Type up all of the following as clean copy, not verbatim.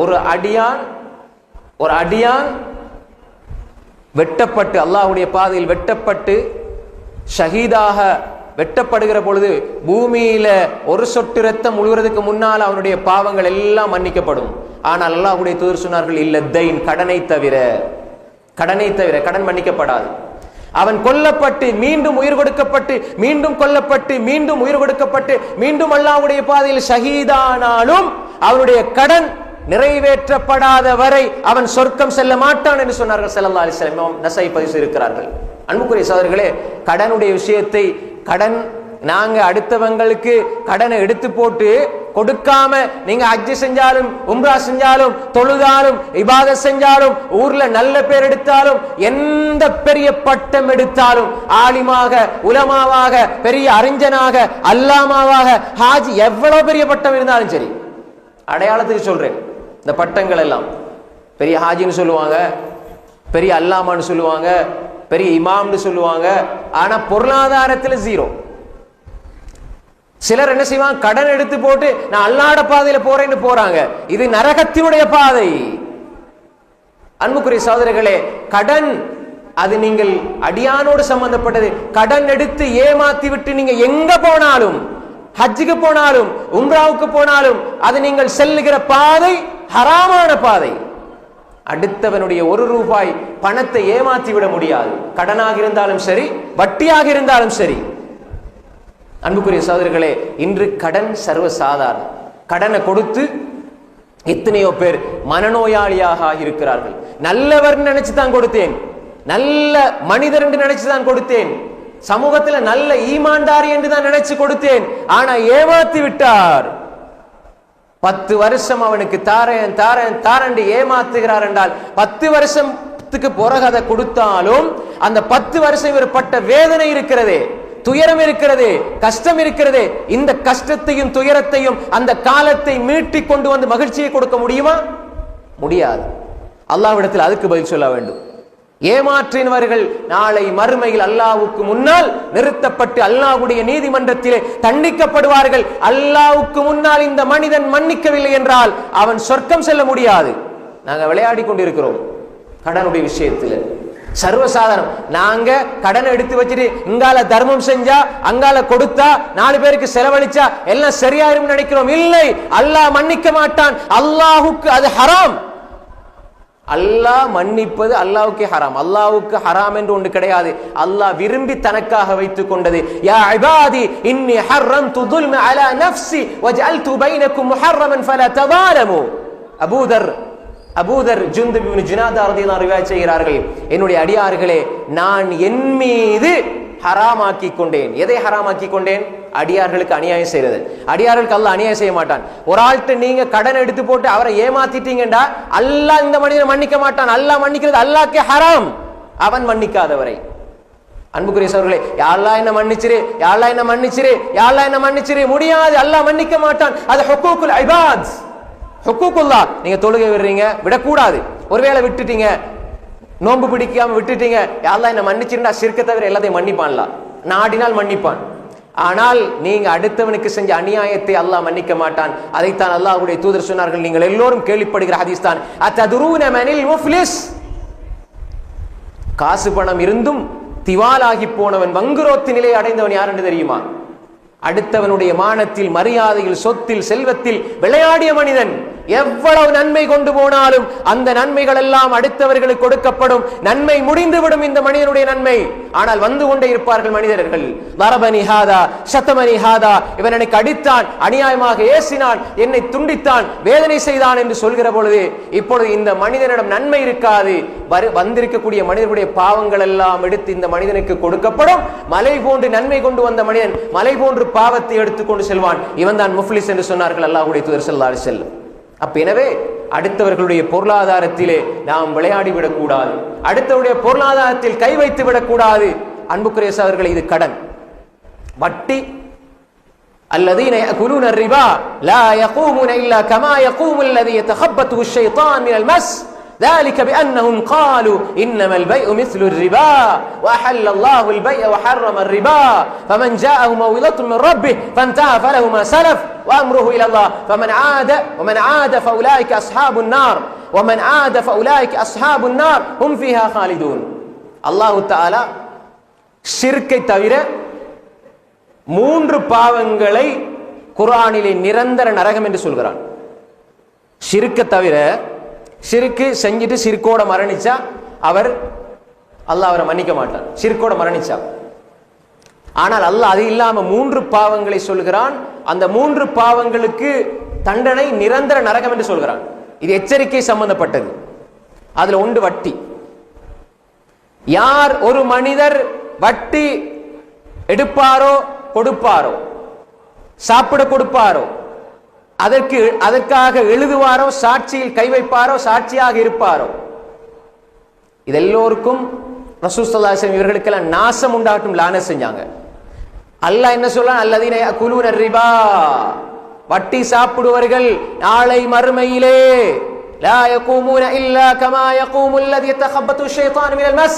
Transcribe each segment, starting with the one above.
ஒரு அடியான் வெட்டப்பட்டு அல்லாஹ்வுடைய பாதையில் வெட்டப்பட்டு ஷஹீதாக வெட்டப்படுகிற பொழுது பூமியில ஒரு சொட்டு ரத்தம் முழுவதற்கு முன்னால் அவனுடைய பாவங்கள் எல்லாம் மன்னிக்கப்படும். ஆனால் அல்லாஹ்வுடைய தூதர் சொன்னார்கள், இல்ல தைன், கடனை தவிர கடன் மன்னிக்கப்படாது. அவன் கொல்லப்பட்டு மீண்டும் உயிர் கொடுக்கப்பட்டு மீண்டும் கொல்லப்பட்டு மீண்டும் உயிர் கொடுக்கப்பட்டு மீண்டும் அல்லாஹ்வுடைய பாதையில் ஷஹீதானாலும் அவனுடைய கடன் நிறைவேற்றப்படாத வரை அவன் சொர்க்கம் செல்ல மாட்டான் என்று சொன்னார்கள் ஸல்லல்லாஹு அலைஹி வஸல்லம். நஸாயி பதிவு செய்திருக்கிறார்கள். அன்புக்குரிய சகோதரர்களே, கடனுடைய விஷயத்தை, கடன் நாங்க அடுத்தவங்களுக்கு கடனை எடுத்து போட்டு கொடுக்காம நீங்க ஹஜ் செஞ்சாலும் உம்ரா செஞ்சாலும் தொழுதாலும் இபாதத் செஞ்சாலும் ஊர்ல நல்ல பேர் எடுத்தாலும் எந்த பெரிய பட்டம் எடுத்தாலும் ஆலிமாக உலமாவாக பெரிய அறிஞனாக அல்லாமாவாக ஹாஜி எவ்வளவு பெரிய பட்டம் இருந்தாலும் சரி, அடையாளத்துக்கு சொல்றேன், இந்த பட்டங்கள் எல்லாம் பெரிய ஹாஜின்னு சொல்லுவாங்க, பெரிய அல்லாமான்னு சொல்லுவாங்க, பெரிய இமாம்னு சொல்லுவாங்க. ஆனா பொருளாதாரத்தில் ஜீரோ. சிலர் என்ன செய்வாங்க, கடன் எடுத்து போட்டு நான் அல்லாஹ்வுடைய பாதையில போறேன்னு போறாங்க. இது நரகத்தினுடைய பாதை. அன்புக்குரிய சகோதரர்களே, கடன் அது நீங்கள் அடியானோடு சம்பந்தப்பட்டது. கடன் எடுத்து ஏமாத்தி விட்டு நீங்க எங்க போனாலும், ஹஜ்ஜுக்கு போனாலும் உம்ராவுக்கு போனாலும், அது நீங்கள் செல்லுகிற பாதை ஹராமான பாதை. அடுத்தவனுடைய ஒரு ரூபாய் பணத்தை ஏமாற்றி விட முடியாது. கடனாக இருந்தாலும் சரி, வட்டியாக இருந்தாலும் சரி. அன்புக்குரிய சகோதரர்களே, இன்று கடன் சர்வசாதாரணம். கடனை கொடுத்து எத்தனையோ பேர் மனநோயாளியாக இருக்கிறார்கள். நல்லவர் நினைச்சு தான் கொடுத்தேன், நல்ல மனிதர் என்று நினைச்சு தான் கொடுத்தேன், சமூகத்தில் நல்ல ஈமான்தாரி என்று தான் நினைச்சு கொடுத்தேன். ஆனா ஏமாத்தி விட்டார். 10 வருஷம் அவனுக்கு தாரேன் தாரேன் தாரண்டு ஏமாத்துகிறார் என்றால் 10 வருஷத்துக்கு பிறகு அதை கொடுத்தாலும் அந்த 10 வருஷம் இவர் பட்ட வேதனை இருக்கிறதே, துயரம் இருக்கிறது, கஷ்டம் இருக்கிறது. இந்த கஷ்டத்தையும் துயரத்தையும் அந்த காலத்தை மீட்டி கொண்டு வந்து மகிழ்ச்சியை கொடுக்க முடியுமா? முடியாது. அல்லாஹ்விடத்தில் அதுக்கு பதில் சொல்ல வேண்டும். ஏமாற்றினவர்கள் நாளை மறுமையில் அல்லாஹ்வுக்கு முன்னால் நிறுத்தப்பட்டு அல்லாஹ்வுடைய நீதிமன்றத்திலே தண்டிக்கப்படுவார்கள். அல்லாஹ்வுக்கு முன்னால் இந்த மனிதன் மன்னிக்கவில்லை என்றால் அவன் சொர்க்கம் செல்ல முடியாது. நாங்க விளையாடி கொண்டிருக்கிறோம் கடனுடைய விஷயத்தில். சர்வசாதாரணம். நாங்க கடன் எடுத்து வச்சுட்டு இங்கால தர்மம் செஞ்சா அங்கால கொடுத்தா 4 பேருக்கு செலவழிச்சா எல்லாம் சரியாயிரும் நினைக்கிறோம். இல்லை, அல்லாஹ் மன்னிக்க மாட்டான். அல்லாஹ்வுக்கு அது ஹராம். அல்லாஹ் மன்னிப்பது அல்லாஹ்வுக்கே ஹராம். அல்லாஹ்வுக்கு ஹராம் என்று ஒன்று கிடையாது. அல்லாஹ் விரும்பி தனக்காக வைத்துக் கொண்டது. யா இபாதி இன்னி ஹர்ரம்து ظுல்ம அலா நஃப்ஸி வஜஅல்து பைனக்கும் முஹர்ரமன் ஃபலா தஸாலமு. அபூதர் ஜுந்துப் இப்னு ஜுனாதா ரலியல்லாஹு அன்ஹு ரிவாயத் செய்கிறார்கள், என்னுடைய அடியார்களே, நான் என் மீது ஹராமாக்கி கொண்டேன். எதை ஹராமாக்கி கொண்டேன்? அடியார்களுக்கு அநியாயம் செய்யறது. அடியார்களுக்கு அல்லாஹ் அநியாயம் செய்ய மாட்டான். ஒரு ஆள்கிட்ட நீங்க கடன் எடுத்து போட்டு அவரை ஏமாத்திட்டீங்கடா, அல்லாஹ் இந்த மனிதனை மன்னிக்க மாட்டான். அல்லாஹ் மன்னிக்கிறது அல்லாஹ்க்கே ஹராம், அவன் மன்னிக்காதவரை. அன்புக்குரிய சகோதரர்களே, யா அல்லாஹ் என்ன மன்னிச்சிரு, யா அல்லாஹ் என்ன மன்னிச்சிரு, யா அல்லாஹ் என்ன மன்னிச்சிரு, முடியாது. அல்லாஹ் மன்னிக்க மாட்டான். அது ஹுக்கூக்குல் இபாத், ஹுக்கூக்குல்லாஹ். நீங்க தொழுகை விடுறீங்க, விடக்கூடாது. ஒருவேளை விட்டுட்டீங்க, நோன்பு பிடிக்காம விட்டுட்டீங்க, யா அல்லாஹ் என்ன மன்னிச்சிருந்தா ஷிர்க்க தவிர எல்லாத்தையும் மன்னிப்பான்ல, நாடினால் மன்னிப்பான். ஆனால் நீங்க அடுத்தவனுக்கு செஞ்ச அநியாயத்தை அல்லாஹ் மன்னிக்க மாட்டான். அதைத்தான் அல்லாஹ்வுடைய தூதர் சொன்னார்கள். நீங்கள் எல்லோரும் கேள்விப்படுகிற ஹதீஸ் தான், அத்ததுரூன மனில் முஃப்லிஸ். காசு பணம் இருந்தும் திவாலாகி போனவன், வங்குரோத்து நிலை அடைந்தவன் யார் என்று தெரியுமா? அடுத்தவனுடைய மானத்தில், மரியாதையில், சொத்தில், செல்வத்தில் விளையாடிய மனிதன். எவ்வளவு நன்மை கொண்டு போனாலும் அந்த நன்மைகள் எல்லாம் அடுத்தவர்களுக்கு கொடுக்கப்படும். நன்மை முடிந்துவிடும் இந்த மனிதனுடைய நன்மை. ஆனால் வந்து கொண்டே இருப்பார்கள் மனிதர்கள். வரபனி ஹாதா ஷதமனி ஹாதா, இவன் எனக்கு அடித்தான், அநியாயமாக ஏசினான், என்னை துண்டித்தான், வேதனை செய்தான் என்று சொல்கிற பொழுது இப்பொழுது இந்த மனிதனிடம் நன்மை இருக்காது. வந்திருக்கக்கூடிய மனிதனுடைய பாவங்கள் எல்லாம் எடுத்து இந்த மனிதனுக்கு கொடுக்கப்படும். மலை போன்று நன்மை கொண்டு வந்த மனிதன் மலை போன்று பாவத்தை எடுத்துக்கொண்டு செல்வான். இவன் தான் முஃப்லிஸ் என்று சொன்னார்கள் அல்லாஹ்வுடைய தூதர் ஸல்லல்லாஹு அலைஹி வஸல்லம். அப்ப எனவே அடுத்தவர்களுடைய பொருளாதாரத்திலே நாம் விளையாடி விடக்கூடாது, அடுத்தவருடைய பொருளாதாரத்தில் கை வைத்து விடக்கூடாது. அன்புக்குரிய சகோதரர்களே, இது கடன். வட்டி, الذين يأكلون الربا لا يقومون إلا كما يقوم الذي يتخبطه الشيطان من المس ذلك بأنهم قالوا إنما البيع مثل الربا وأحل الله البيع وحرم الربا فمن جاءه موعظة من ربه فانتهى فله ما سلف وأمره إلى الله ومن عاد فأولئك أصحاب النار ومن عاد فأولئك أصحاب النار هم فيها خالدون. அல்லாஹ் தஆலா ஷிர்க்கை தவிர 3 பாவங்களை குர்ஆனிலே நிரந்தர நரகம் என்று சொல்கிறான். ஷிர்க்கை தவிர, ஷிர்க்கு செஞ்சுட்டு ஷிர்க்கோட மரணிச்சா அல்லாஹ் அவரை மன்னிக்க மாட்டான், ஷிர்க்கோட மரணிச்சா. ஆனால் அல்லாஹ் அது இல்லாம 3 பாவங்களை சொல்கிறான். அந்த 3 பாவங்களுக்கு தண்டனை நிரந்தர நரகம் என்று சொல்கிறான். இது எச்சரிக்கை சம்பந்தப்பட்டது. அதுல ஒன்று வட்டி. யார் ஒரு மனிதர் வட்டி எடுப்பாரோ கொடுப்பாரோ, சாப்பிட கொடுப்பாரோ, அதற்காக எழுதுவாரோ, சாட்சியில் கை வைப்பாரோ, சாட்சியாக இருப்பாரோ, இதெல்லோருக்கும் ரசூல் ஸல்லல்லாஹு அலைஹி வஸல்லம் இவர்களுக்கெல்லாம் நாசம் உண்டாகட்டும் லானத் செஞ்சாங்க. அல்லாஹ் என்ன சொல்றான்? அல்லதீன யகுலூன ரிபா, வட்டி சாப்பிடுவர்கள் நாளை மறுமையிலே லா யகூமுன இல்லா கமா யகூமுல் லதீ யதகப்பது ஷைத்தானு மினல் மஸ்,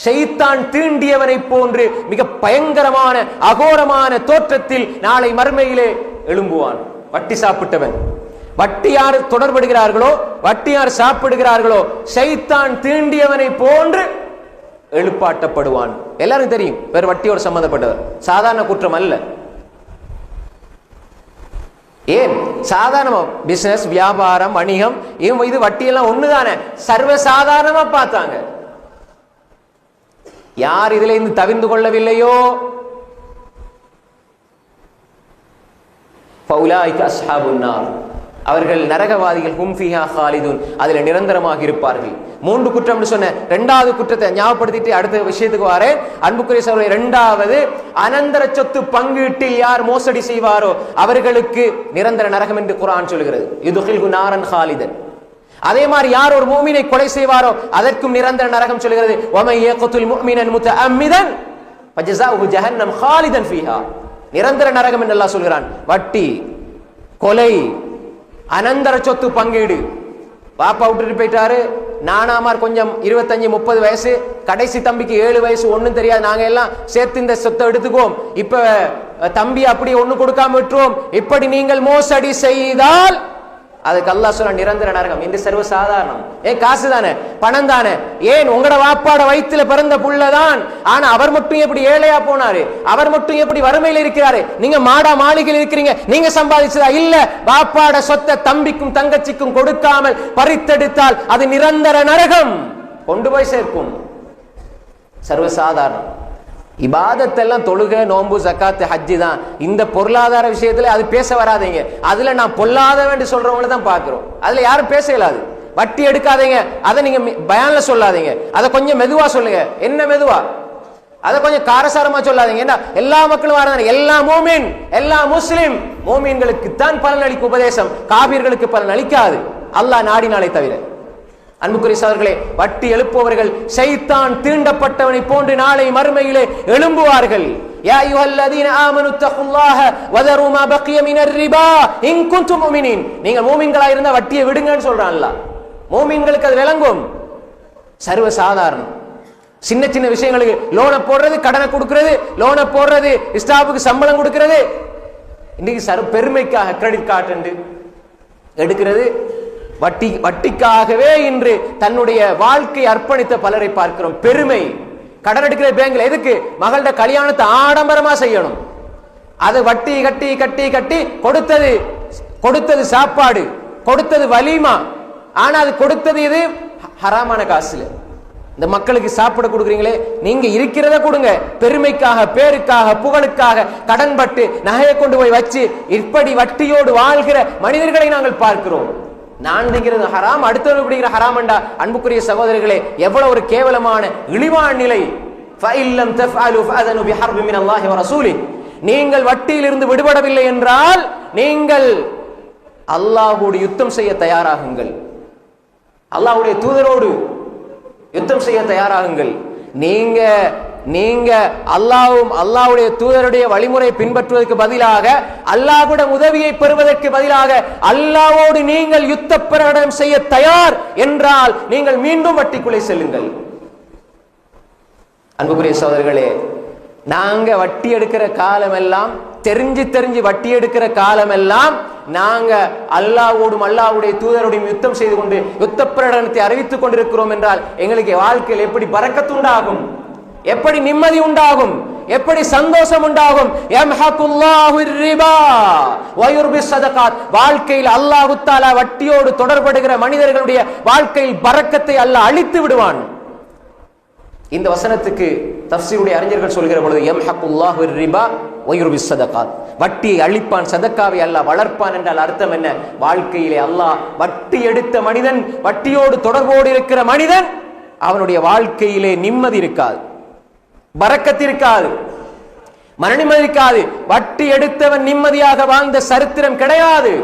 ஷைத்தான் தீண்டியவனை போன்று மிக பயங்கரமான அகோரமான தோற்றத்தில் நாளை மறுமையிலே எழும்புவான் வட்டி சாப்பிட்டவன். வட்டி யார் தொடர்படுகிறார்களோ, வட்டி யார் சாப்பிடுகிறார்களோ, ஷைத்தான் தீண்டியவனை போன்று எழுப்பாட்டப்படுவான். எல்லாரும் தெரியும் வேறு வட்டியோடு சம்பந்தப்பட்டவர், சாதாரண குற்றம் அல்ல. ஏன் சாதாரண பிசினஸ், வியாபாரம், வணிகம், இது வட்டியெல்லாம் ஒண்ணுதானே, சர்வசாதாரணமா பார்த்தாங்க. யார் இதுல இருந்து தவிர்ந்து கொள்ளவில்லையோ ஃபௌலாயிக அஸ்ஹாபுன் நார், அவர்கள் நரகவாதிகள், ஹும் ஃபீஹா காலிதுன், அதுல நிரந்தரமாக இருப்பார்கள். 3 குற்றம் சொன்ன 2வது குற்றத்தை ஞாபகப்படுத்திட்டு அடுத்த விஷயத்துக்கு வரேன். அன்புக்குரிய சகோதரர்களே, 2வது அனந்தர சொத்து பங்கீட்டில் யார் மோசடி செய்வாரோ அவர்களுக்கு நிரந்தர நரகம் என்று குர்ஆன் சொல்கிறது. யுத்கில்ஹு நாரன் காலிதன். அதே மாதிரி யார் ஒரு மூமினை கொலை செய்வாரோ அதற்கும் நிரந்தர நரகம் சொல்கிறது. வமை யக்துல் முஃமினன் முத்தஅம்மிதன் ஃபஜஸாஉஹு ஜஹன்னம் காலிதன் ஃபீஹா, நிரந்தர நரகம் என்று அல்லாஹ் சொல்கிறான். வட்டி, கொலை, அனந்தர சொத்து பங்கீடு. பாப்பா விட்டுட்டு போயிட்டாரு, நானாமார் கொஞ்சம் 25-30 வயசு, கடைசி தம்பிக்கு 7 வயசு, ஒன்னும் தெரியாது, நாங்க எல்லாம் சேர்த்து இந்த சொத்தை எடுத்துக்குவோம், இப்ப தம்பி அப்படி ஒண்ணு கொடுக்காம விட்டுருவோம், இப்படி நீங்கள் மோசடி செய்தால் அதுக்கு அல்லாஹ் சொல்ற நிரந்தர நரகம். இந்த சர்வ சாதாரணம். காசு தானே, பணம் தானே, ஏன் உங்களோட வாப்பாட வயிற்றுல பிறந்த புள்ளதான், ஆனா அவர் மட்டும் எப்படி ஏழையா போனாரு, அவர் மட்டும் எப்படி வறுமையில் இருக்கிறாரு, நீங்க மாடா மாளிகையில் இருக்கிறீங்க, நீங்க சம்பாதிச்சதா? இல்ல, வாப்பாட சொத்தை தம்பிக்கும் தங்கச்சிக்கும் கொடுக்காமல் பறித்தெடுத்தால் அது நிரந்தர நரகம் கொண்டு போய் சேர்க்கும். சர்வசாதாரணம். இபாதத்தெல்லாம் தொழுகை, நோன்பு, ஜக்காத், ஹஜ்ஜி தான். இந்த பொருளாதார விஷயத்துல அது பேச வராதீங்க. அதுல நான் பொல்லாதவன் சொல்றவங்களை தான் பாக்குறோம். அதுல யாரும் பேச இயலாது. வட்டி எடுக்காதீங்க, அதை நீங்க பயான்ல சொல்லாதீங்க, அதை கொஞ்சம் மெதுவா சொல்லுங்க. என்ன மெதுவா? அதை கொஞ்சம் காரசாரமா சொல்லாதீங்க. என்ன எல்லா மக்களும் வராங்க, எல்லா மூமின், எல்லா முஸ்லிம் மூமின்களுக்கு தான் பலன் அளிக்கும் உபதேசம், காபீர்களுக்கு பலன் அளிக்காது, அல்லாஹ் நாடினாலே தவிர. அன்புக்குரிய சகோதரர்களே, வட்டி எழுப்புவர்கள் ஷைத்தான் தீண்டப்பட்டவனை போன்று நாளை மறுமையிலே எழும்புவார்கள். யா அய்யுஹல்லதீன ஆமனு தகுல்லாஹ வதரு மா பக்கிய மினர் ரிபா இன் குன்தும் முஃமினீன், நீங்கள் மூமின்களா இருந்தா வட்டியை விடுங்கன்னு சொல்றான் அல்லாஹ். மூமின்களுக்கு அது விளங்கும். சர்வ சாதாரணம். சின்ன சின்ன விஷயங்களுக்கு லோனை போடுறது, கடனை கொடுக்கிறது, லோனை போடுறது, ஸ்டாஃபுக்கு சம்பளம் கொடுக்கிறது, இன்னைக்கு பெருமைக்காக கிரெடிட் கார்டு எடுக்கிறது, வட்டிக்காகவே இன்று தன்னுடைய வாழ்க்கை அர்ப்பணித்த பலரை பார்க்கிறோம். பெருமை. கடன் எடுக்கிற பேங்க்ல எதுக்கு? மகளோட கல்யாணத்தை ஆடம்பரமா செய்யணும். அது வட்டி கட்டி கட்டி கட்டி கொடுத்தது சாப்பாடு, கொடுத்தது வலிமா, ஆனா அது கொடுத்தது இது ஹராமான காசுல. இந்த மக்களுக்கு சாப்பிட கொடுக்குறீங்களே, நீங்க இருக்கிறத கொடுங்க. பெருமைக்காக, பேருக்காக, புகழுக்காக கடன்பட்டு நகையை கொண்டு போய் வச்சு இப்படி வட்டியோடு வாழ்கிற மனிதர்களை நாங்கள் பார்க்கிறோம். நான் திங்கிறது ஹராம், அடுத்தவங்க பிடிக்கிற ஹராமண்டா. அன்புக்குரிய சகோதரர்களே, எவ்வளவு ஒரு கேவலமான இழிவான நிலை. நீங்கள் வட்டியில் இருந்து விடுபடவில்லை என்றால் நீங்கள் அல்லாஹ்வோடு யுத்தம் செய்ய தயாராகுங்கள், அல்லாஹ்வுடைய தூதரோடு யுத்தம் செய்ய தயாராகுங்கள். நீங்க நீங்க அல்லாஹ்வும் அல்லாஹ்வுடைய தூதருடைய வழிமுறை பின்பற்றுவதற்கு பதிலாக அல்லாஹ்வுடைய உதவியை பெறுவதற்கு பதிலாக அல்லாஹ்வோடு நீங்கள் யுத்த பிரகடனம் செய்ய தயார் என்றால் நீங்கள் மீண்டும் வட்டிக்குள்ளே செல்லுங்கள். அன்புக்குரிய சகோதரர்களே, நாங்க வட்டி எடுக்கிற காலம் எல்லாம் தெரிஞ்சு வட்டி எடுக்கிற காலம் எல்லாம் நாங்க அல்லாஹ்வோடும் அல்லாஹ்வுடைய தூதரோடும் யுத்தம் செய்து கொண்டு யுத்த பிரகடனத்தை அறிவித்துக் கொண்டிருக்கிறோம் என்றால் எங்களுக்கு வாழ்க்கையில் எப்படி பரக்கத்து உண்டாகும், எப்படி நிம்மதி உண்டாகும், எப்படி சந்தோஷம் உண்டாகும்? யம்ஹகுல்லாஹு ரிபா வ யுர்பிஸ் ஸதகாத். வாழ்க்கையில் அல்லாஹ் தஆலா வட்டியோடு தொடர்படுகிற மனிதர்களுடைய வாழ்க்கையில் பரக்கத்தை அல்லாஹ் அழித்து விடுவான். இந்த வசனத்துக்கு தஃப்சீருடைய அறிஞர்கள் சொல்கிற பொழுது யம்ஹகுல்லாஹு ரிபா வ யுர்பிஸ் ஸதகாத், வட்டியை அழிப்பான், சதக்காவை அல்லாஹ் வளர்ப்பான் என்றால் அர்த்தம் என்ன? வாழ்க்கையிலே அல்லாஹ் வட்டி எடுத்த மனிதன், வட்டியோடு தொடர்போடு இருக்கிற மனிதன், அவனுடைய வாழ்க்கையிலே நிம்மதி இருக்காது, பரக்கத் இருக்காது, மனநிம்மதி இருக்காது. வட்டி எடுத்தவன் நிம்மதியாக வாழ்ந்த சரித்திரம் கிடையாது.